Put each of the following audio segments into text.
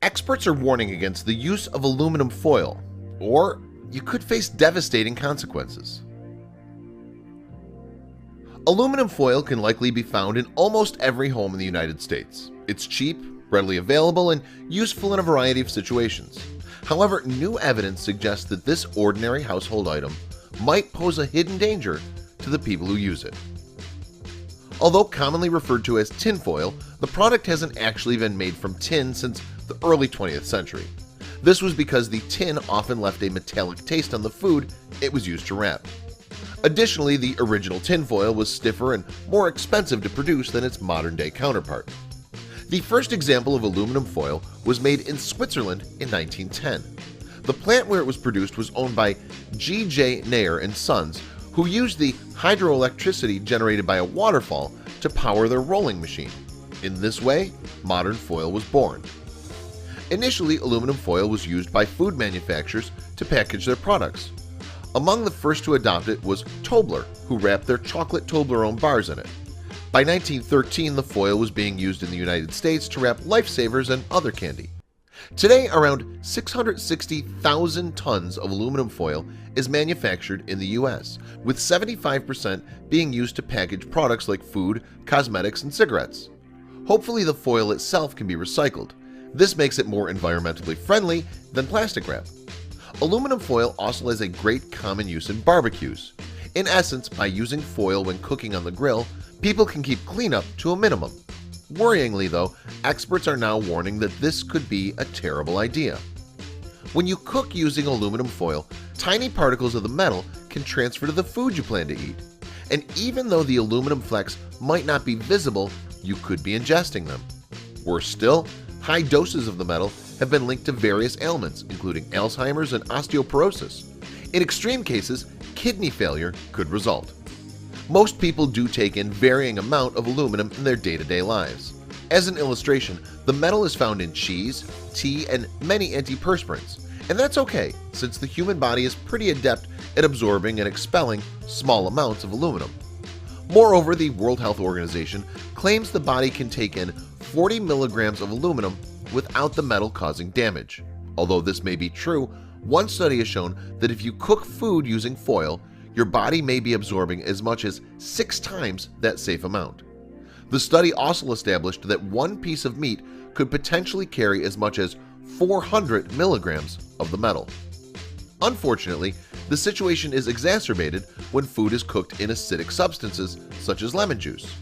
Experts are warning against the use of aluminum foil, or you could face devastating consequences. Aluminum foil can likely be found in almost every home in the United States. It's cheap, readily available, and useful in a variety of situations. However, new evidence suggests that this ordinary household item might pose a hidden danger to the people who use it. Although commonly referred to as tinfoil, the product hasn't actually been made from tin since the early 20th century. This was because the tin often left a metallic taste on the food it was used to wrap. Additionally, the original tinfoil was stiffer and more expensive to produce than its modern-day counterpart. The first example of aluminum foil was made in Switzerland in 1910. The plant where it was produced was owned by G.J. Nair and Sons, who used the hydroelectricity generated by a waterfall to power their rolling machine. In this way, modern foil was born. Initially, aluminum foil was used by food manufacturers to package their products. Among the first to adopt it was Tobler, who wrapped their chocolate Toblerone bars in it. By 1913, the foil was being used in the United States to wrap Lifesavers and other candy. Today, around 660,000 tons of aluminum foil is manufactured in the U.S., with 75% being used to package products like food, cosmetics, and cigarettes. Hopefully, the foil itself can be recycled. This makes it more environmentally friendly than plastic wrap. Aluminum foil also has a great common use in barbecues. In essence, by using foil when cooking on the grill, people can keep cleanup to a minimum. Worryingly though, experts are now warning that this could be a terrible idea. When you cook using aluminum foil, tiny particles of the metal can transfer to the food you plan to eat. And even though the aluminum flecks might not be visible, you could be ingesting them. Worse still, high doses of the metal have been linked to various ailments, including Alzheimer's and osteoporosis. In extreme cases, kidney failure could result. Most people do take in varying amount of aluminum in their day-to-day lives. As an illustration, the metal is found in cheese, tea, and many antiperspirants, and that's okay since the human body is pretty adept at absorbing and expelling small amounts of aluminum. Moreover, the World Health Organization claims the body can take in 40 milligrams of aluminum without the metal causing damage. Although this may be true, one study has shown that if you cook food using foil, your body may be absorbing as much as 6 times that safe amount. The study also established that one piece of meat could potentially carry as much as 400 milligrams of the metal. Unfortunately, the situation is exacerbated when food is cooked in acidic substances such as lemon juice.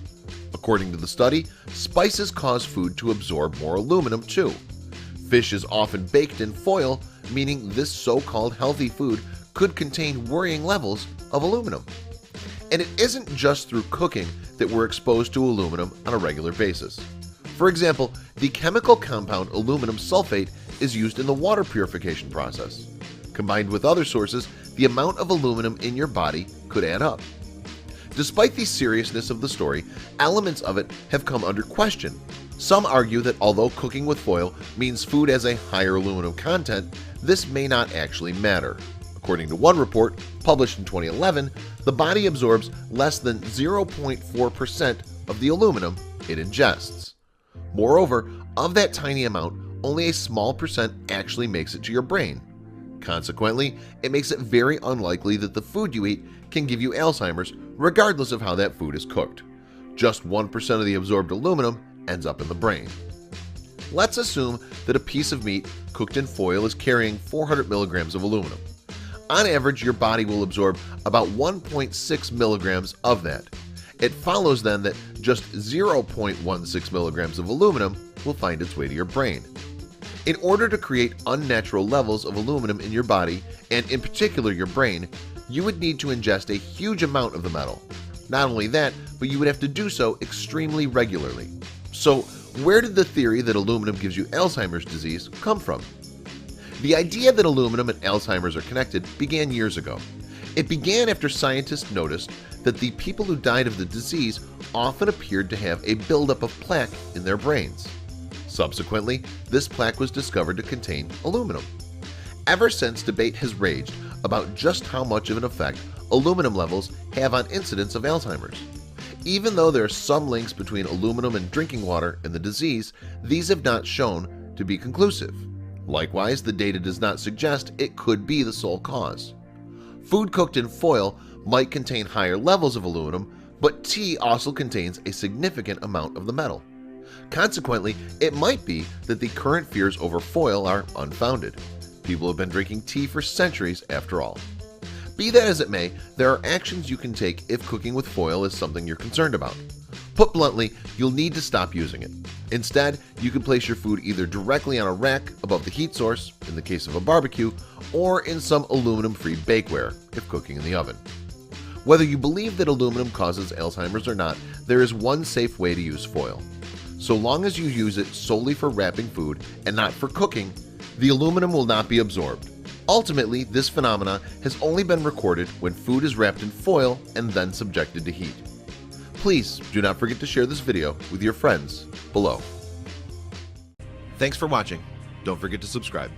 According to the study, spices cause food to absorb more aluminum too. Fish is often baked in foil, meaning this so-called healthy food could contain worrying levels of aluminum. And it isn't just through cooking that we're exposed to aluminum on a regular basis. For example, the chemical compound aluminum sulfate is used in the water purification process. Combined with other sources, the amount of aluminum in your body could add up. Despite the seriousness of the story, elements of it have come under question. Some argue that although cooking with foil means food has a higher aluminum content, this may not actually matter. According to one report, published in 2011, the body absorbs less than 0.4% of the aluminum it ingests. Moreover, of that tiny amount, only a small percent actually makes it to your brain. Consequently, it makes it very unlikely that the food you eat can give you Alzheimer's regardless of how that food is cooked. Just 1% of the absorbed aluminum ends up in the brain. Let's assume that a piece of meat cooked in foil is carrying 400 milligrams of aluminum. On average, your body will absorb about 1.6 milligrams of that. It follows then that just 0.16 milligrams of aluminum will find its way to your brain. In order to create unnatural levels of aluminum in your body, and in particular your brain, you would need to ingest a huge amount of the metal. Not only that, but you would have to do so extremely regularly. So, where did the theory that aluminum gives you Alzheimer's disease come from? The idea that aluminum and Alzheimer's are connected began years ago. It began after scientists noticed that the people who died of the disease often appeared to have a buildup of plaque in their brains. Subsequently, this plaque was discovered to contain aluminum. Ever since, debate has raged about just how much of an effect aluminum levels have on incidence of Alzheimer's. Even though there are some links between aluminum and drinking water and the disease, these have not shown to be conclusive. Likewise, the data does not suggest it could be the sole cause. Food cooked in foil might contain higher levels of aluminum, but tea also contains a significant amount of the metal. Consequently, it might be that the current fears over foil are unfounded. People have been drinking tea for centuries after all. Be that as it may, there are actions you can take if cooking with foil is something you're concerned about. Put bluntly, you'll need to stop using it. Instead, you can place your food either directly on a rack above the heat source, in the case of a barbecue, or in some aluminum-free bakeware, if cooking in the oven. Whether you believe that aluminum causes Alzheimer's or not, there is one safe way to use foil. So long as you use it solely for wrapping food and not for cooking, the aluminum will not be absorbed. Ultimately, this phenomena has only been recorded when food is wrapped in foil and then subjected to heat. Please do not forget to share this video with your friends below. Thanks for watching. Don't forget to subscribe.